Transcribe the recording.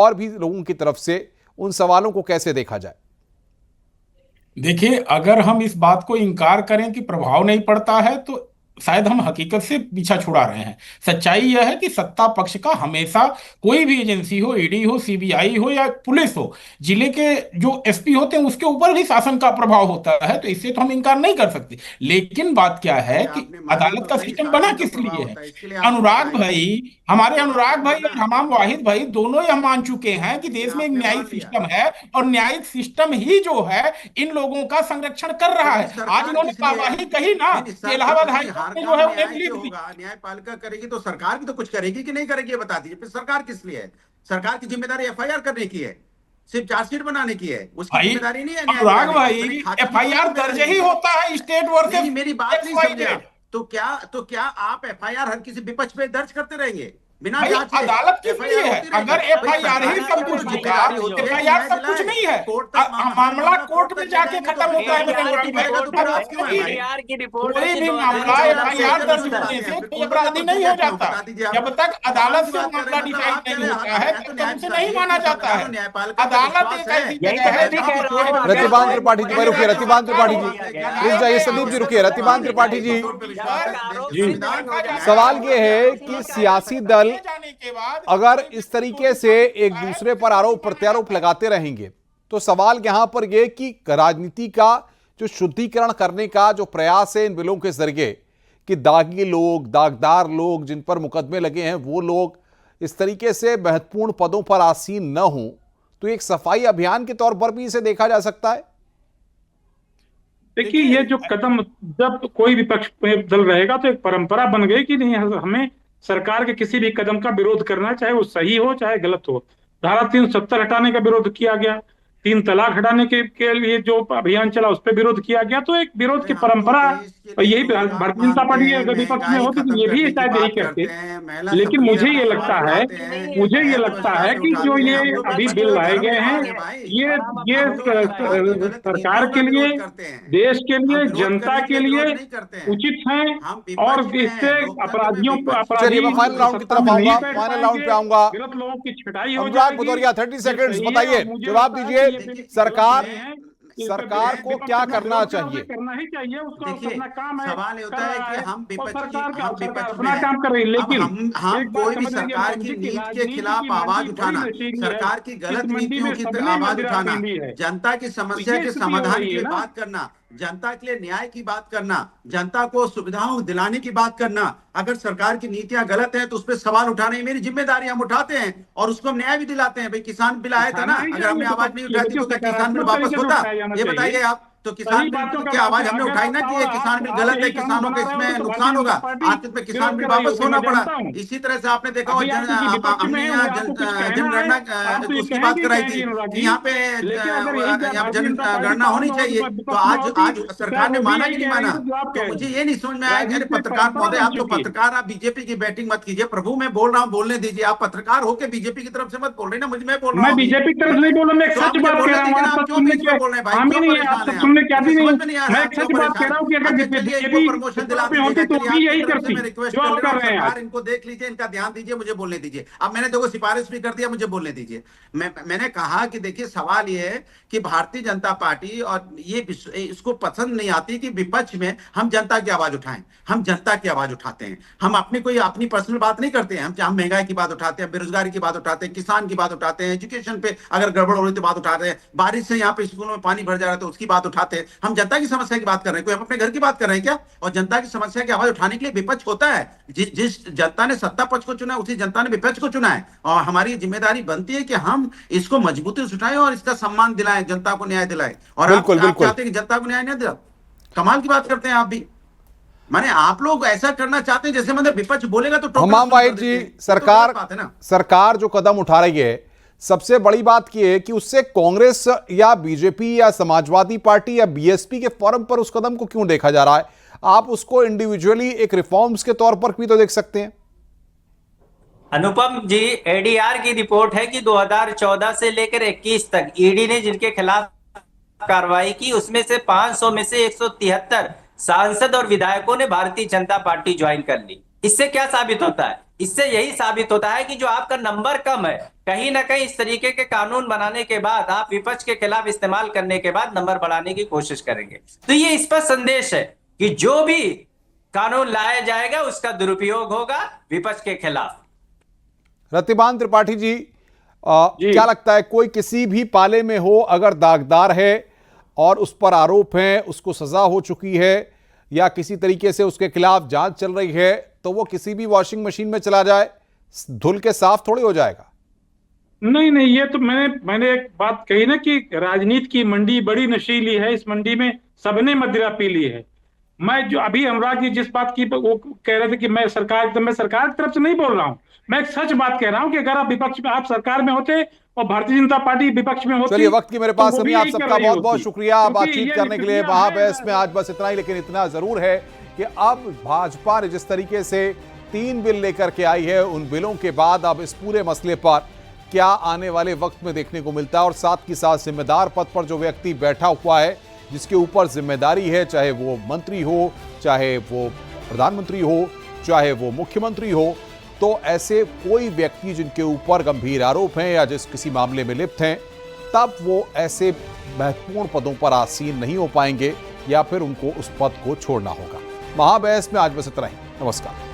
और भी लोगों की तरफ से उन सवालों को कैसे देखा जाए? देखिए, अगर हम इस बात को इनकार करें कि प्रभाव नहीं पड़ता है तो शायद हम हकीकत से पीछा छुड़ा रहे हैं। सच्चाई यह है कि सत्ता पक्ष का हमेशा, कोई भी एजेंसी हो, ईडी हो, सीबीआई हो या पुलिस हो, जिले के जो एसपी होते हैं उसके ऊपर भी शासन का प्रभाव होता है, तो इससे तो हम इनकार नहीं कर सकते। लेकिन बात क्या है अरे कि आपने माना अदालत तो का सही, सिस्टम बना शासन का किस प्रभाव लिए है? होता है, इसके लिए आपने अनुराग बताया। भाई, हमारे तो अनुराग आपने भाई माना, और हमाम वाहिद भाई दोनों यह मान चुके हैं कि इसलिए देश में एक आपने न्यायिक मान लिया। सिस्टम है, और न्यायिक सिस्टम ही जो है इन लोगों का संरक्षण कर तो रहा फिर है। आज सरकार इन्होंने किस लिए है? वाहवाही कही ना नहीं नहीं कि सर, तो इलाहाबाद नहीं, हाईकोर्ट हर ने जो काम है उन्हें न्याय से रिलीफ दी। होगा, न्यायपालिका करेगी तो सरकार भी तो कुछ करेगी कि नहीं करेगी, ये बता दीजिए। फिर सरकार किस लिए है? सरकार की जिम्मेदारी एफआईआर करने की है, सिर्फ चार्जशीट बनाने की है, उसकी भाई जिम्मेदारी नहीं है न्याय अनुराग दिलाने की। भाई, मैंने खाकी की थोड़ी एफआईआर दर्ज जिम्मेदारी ली ही है। होता है स्टेट नहीं नहीं, वर्सेस मेरी बात नहीं एक्स वाई समझे जेड। आप। तो क्या आप एफआईआर हर किसी विपक्ष पे दर्ज करते रहेंगे बिना भाई जांचे? अदालत किस लिए एफआईआर है? होती रहेगी अगर भाई। एफआईआर ही सरकार की सब भी कुछ तो होता, जिम्मेदारी होती है कि एफआईआर न्याय सब कुछ दिलाए। नहीं है। कोर्ट तक हर मामला मामला कोर्ट में तक ले जाके जाएंगे तो खत्म फिर होता है मेरे एफआईआर अनुराग होती भाई। रहेगा, तो अब फिर आप क्यों है कोई भाई? एडीआर की रिपोर्ट है कोई कि भी मामला 2014 से एफआईआर इधर दर्ज क्यों होने चलाते हैं? से फिर कोई कौन सा अपराधी नंबर नहीं हो क्रिएट में हो, जाता। बता दीजिए आप। जब तक कमाल अदालत की से बात कर रहे मामला हैं, मतलब डिसाइड आप कह नहीं रहे हैं होता है मैं तो तब तक उसे नहीं माना न्याय जाता है। न्यायपालिका पे अदालत विश्वास एक है। ऐसी यही जगह तो है मैं भी जहां कह पर रहा कोई हूँ। भी अगर रतिबान फैसले त्रिपाठी जी, मैं बगैर रुकिए, रतिबान सरकार त्रिपाठी हो जी, लाए प्लीज गए जाइए, हैं। संदीप जी विश्वास है रुकिए, सरकार रतिबान पे, त्रिपाठी जी। कोर्ट पे विश्वास है, देश के जी संविधान रखा जाता सवाल है। ये है उसके कि बाद सियासी दल किए जाने के बाद अगर कोई इस व्यक्ति तरीके दोषी से साबित एक होता है तो दूसरे उसे पर दोषी आरोप माना प्रत्यारोप जाता है। लगाते रहेंगे, तो सवाल यहां पर यह कि राजनीति का जो शुद्धिकरण करने का जो प्रयास है इन बिलों के जरिए, कि दागी लोग, दागदार लोग जिन पर मुकदमे लगे हैं वो लोग इस तरीके से महत्वपूर्ण पदों पर आसीन न हों, तो एक सफाई अभियान के तौर पर भी इसे देखा जा सकता है। देखिए, ये जो कदम, जब कोई विपक्ष में दल रहेगा तो एक परंपरा बन गई कि नहीं, हमें सरकार के किसी भी कदम का विरोध करना, चाहे वो सही हो चाहे गलत हो। धारा 370 हटाने का विरोध किया गया, 3 तलाक हटाने के लिए जो अभियान चला उस पर विरोध किया गया। तो एक विरोध अरे की हम तो परंपरा, देश के और लिए यही रोजगार भारतीय जनता मांगते पार्टी हैं, अगर विपक्ष में महंगाई होती तो खत्म ये भी करने की शायद यही बात करते। करते हैं, महिला लेकिन मुझे ये सशक्तिकरण की लगता बात है, उठाते हैं, मुझे ये दहेज लगता वगैरह है से कि जो उठाते हैं। ये हम तो अभी विपक्ष बिल का लाए धर्म गए हैं, निभाते हैं भाई। ये ये हम तो सरकार की गलत नीतियों सरकार का के लिए, विरोध करते हैं। देश के हम लिए, विरोध जनता करने के के लिए लिए विरोध नहीं करते हैं। उचित हैं। हम और विपक्ष में इससे हैं, लोकतंत्र में अपराधियों विपक्ष में चलिए, अपराधी मैं हैं, हम फाइनल तो राउंड की सत्ता तरफ में नहीं आऊंगा, बैठ फाइनल राउंड पे पाएंगे, आऊंगा। गलत लोगों की छटाई हो अनुराग जाएगी। भदौरिया, 30 ये सेकंड्स सही है, बताइए, और मुझे जवाब लगता है दीजिए। कि ये बिल जो सरकार बने हैं, इस पर सरकार को विपक्ष क्या अपना करना विरोध चाहिए? करना ही चाहिए, उसका देखिए, अपना काम है, सवाल ये कर होता है रहा कि है। और हम सरकार विपक्ष में अपना हैं। काम कर रही है। अब लेकिन हम एक बात कोई भी समझ लीजिए, सरकार की नीति के राजनीति की खिलाफ आवाज मंडी बड़ी उठाना, नशीली है। सरकार की इस गलत मंडी नीतियों में की सबने आवाज मदिरा उठाना, पी ली है। जनता की तो समस्या ये के स्थिति हो समाधान रही के है लिए ना। बात करना, जनता के लिए न्याय की बात करना, जनता को सुविधाओं दिलाने की बात करना। अगर सरकार की नीतियां गलत है तो उस पर सवाल उठाने मेरी जिम्मेदारी, हम उठाते हैं और उसको हम न्याय भी दिलाते हैं। भाई किसान बिल आया था ना, उठाना ही अगर हमने चाहिए, तो आवाज नहीं उठाई थी देखिए तो क्या किसान बिल सकारात्मक वापस तरीके से होता? उठाया जाना ये चाहिए। बताइए आप। तो सही किसान बातों बिल का की बात है। आवाज हमने अगर उठाई ना कि ये किसान बिल आप गलत है, यही कानून किसानों बना के रहे होगे इसमें तो नुकसान भारतीय होगा, जनता पार्टी आखिर में किसान विरोध बिल कर रही वापस होगी, होना मैं पड़ा। जानता हूँ। इसी तरह से आपने देखा हो अभी आप क्योंकि विपक्ष में हमने हैं, यहाँ आपको कुछ कहना है, जनगणना आप तो ये उसकी बात कहेंगे ही कराई कहेंगे थी अनुराग कि जी। यहाँ पे लेकिन अगर यही यहाँ भारतीय जनता पार्टी जनगणना पावर होनी में होती, चाहिए, तो विपक्ष में आज होती, आज तो सरकार शायद ने वो भी माना यही कि नहीं कह रही माना? थी जो आप तो कह रहे मुझे हैं। ये नहीं समझ में आया कि अरे राजनीति एक पत्रकार परंपरा महोदय, बन आप तो चुकी है। पत्रकार, आप बीजेपी की बैटिंग मत कीजिए। प्रभु मैं बोल रहा हूँ, बोलने दीजिए। आप पत्रकार होके बीजेपी की तरफ से मत बोल रहे ना, मुझे, मैं बोल रहा मैं हूँ अभी। बीजेपी की तरफ से नहीं बोल रहा, मैं एक तो आप सच मुझे बात कह बोलने रहा हूँ। दीजिए ना, आप आप सच क्यों सुनने बीच के में बोल रहे हैं भाई? हामी क्यों नहीं है, आप परेशान हैं सच आप? सुनने के मुझे आदी नहीं समझ हूँ। में नहीं आ रहा मैं आप एक क्यों सच बात कह परेशान रहा हैं। हूँ कि अगर अच्छा चलिए, इनको बीजेपी प्रमोशन दिला विपक्ष में दीजिएगा। होती तो चलिए भी आपकी यही तरफ से करती मैं रिक्वेस्ट जो कर आप ले रहा कर हूँ, रहे हैं सरकार आज। इनको देख लीजिए, इनका ध्यान दीजिए, मुझे बोलने दीजिए। अब मैंने देखो सिफारिश भी कर दिया, मुझे बोलने दीजिए। मैंने कहा कि देखिए, सवाल ये है कि भारतीय जनता पार्टी और ये इसको पसंद नहीं आती कि विपक्ष में हम जनता की आवाज उठाएं। हम जनता की आवाज उठाते हैं, हम अपनी कोई अपनी पर्सनल बात नहीं करते हैं। हम महंगाई की बात उठाते हैं, बेरोजगारी की बात उठाते हैं, किसान की बात उठाते हैं, एजुकेशन पे अगर गड़बड़ हो रही तो बात उठाते हैं, बारिश से यहाँ पे स्कूलों में पानी भर जा रहा है तो उसकी बात उठाते हैं। हम जनता की समस्या की बात कर रहे हैं, कोई हम अपने घर की बात कर रहे हैं क्या? और जनता की समस्या की आवाज उठाने के लिए विपक्ष होता है। जिस जनता ने सत्ता पक्ष को चुना है, उसी जनता ने विपक्ष को चुना है, और हमारी जिम्मेदारी बनती है कि हम इसको मजबूती से उठाएं और इसका सम्मान दिलाएं, जनता को न्याय दिलाएं। और आप बिल्कुल बिल्कुल। चाहते हैं कि जनता को न्याय नहीं दिला? कमाल की बात करते हैं आप भी। माने आप लोग ऐसा करना चाहते हैं जैसे मतलब विपक्ष बोलेगा तो टोकना हमाम शुरू कर वाहिद देते जी, हैं। ये तो सरकार गलत बात है ना। सरकार जो कदम उठा रही है, सबसे बड़ी बात यह है कि उससे कांग्रेस या बीजेपी या समाजवादी पार्टी या बीएसपी के फोरम पर उस कदम को क्यों देखा जा रहा है? आप उसको इंडिविजुअली एक रिफॉर्म्स के तौर पर भी तो देख सकते हैं। अनुपम जी, एडीआर की रिपोर्ट है कि 2014 से लेकर 21 तक ईडी ने जिनके खिलाफ कार्रवाई की, उसमें से 500 में से 173 सांसद और विधायकों ने भारतीय जनता पार्टी ज्वाइन कर ली। इससे क्या साबित होता है? इससे यही साबित होता है कि जो आपका नंबर कम है, कहीं ना कहीं इस तरीके के कानून बनाने के बाद आप विपक्ष के खिलाफ इस्तेमाल करने के बाद नंबर बढ़ाने की कोशिश करेंगे। तो ये स्पष्ट संदेश है कि जो भी कानून लाया जाएगा उसका दुरुपयोग होगा विपक्ष के खिलाफ। रतिभान त्रिपाठी जी, जी। क्या लगता है कोई किसी भी पाले में हो, अगर दागदार है और उस पर आरोप है, उसको सजा हो चुकी है या किसी तरीके से उसके खिलाफ जांच चल रही है, तो वो किसी भी वॉशिंग मशीन में चला जाए, धुल के साफ थोड़ी हो जाएगा? नहीं नहीं, ये तो मैंने एक बात कही ना कि राजनीति की मंडी बड़ी नशीली है, इस मंडी में सबने मदिरा पी ली है। मैं जो अभी अनुराग जी जिस बात की वो कह रहे थे कि मैं सरकार की तरफ से नहीं बोल रहा हूं, मैं एक सच बात कह रहा हूं कि अगर आप विपक्ष में, आप सरकार में होते और भारतीय जनता पार्टी विपक्ष में होती। चलिए, वक्त की मेरे पास तो नहीं। वो आप भी यही सबका कर रही बहुत बहुत होती। शुक्रिया क्योंकि बातचीत ये करने के लिए। स्थितियां हैं। महाबहस में आज बस इतना ही, लेकिन इतना जरूर है कि अब भाजपा ने जिस तरीके से 3 बिल लेकर के आई है, उन बिलों के बाद अब इस पूरे मसले पर क्या आने वाले वक्त में देखने को मिलता है, और साथ ही साथ जिम्मेदार पद पर जो व्यक्ति बैठा हुआ है, जिसके ऊपर जिम्मेदारी है, चाहे वो मंत्री हो, चाहे वो प्रधानमंत्री हो, चाहे वो मुख्यमंत्री हो, तो ऐसे कोई व्यक्ति जिनके ऊपर गंभीर आरोप हैं या जिस किसी मामले में लिप्त हैं, तब वो ऐसे महत्वपूर्ण पदों पर आसीन नहीं हो पाएंगे या फिर उनको उस पद को छोड़ना होगा। महाबहस में आज बस इतना ही। नमस्कार।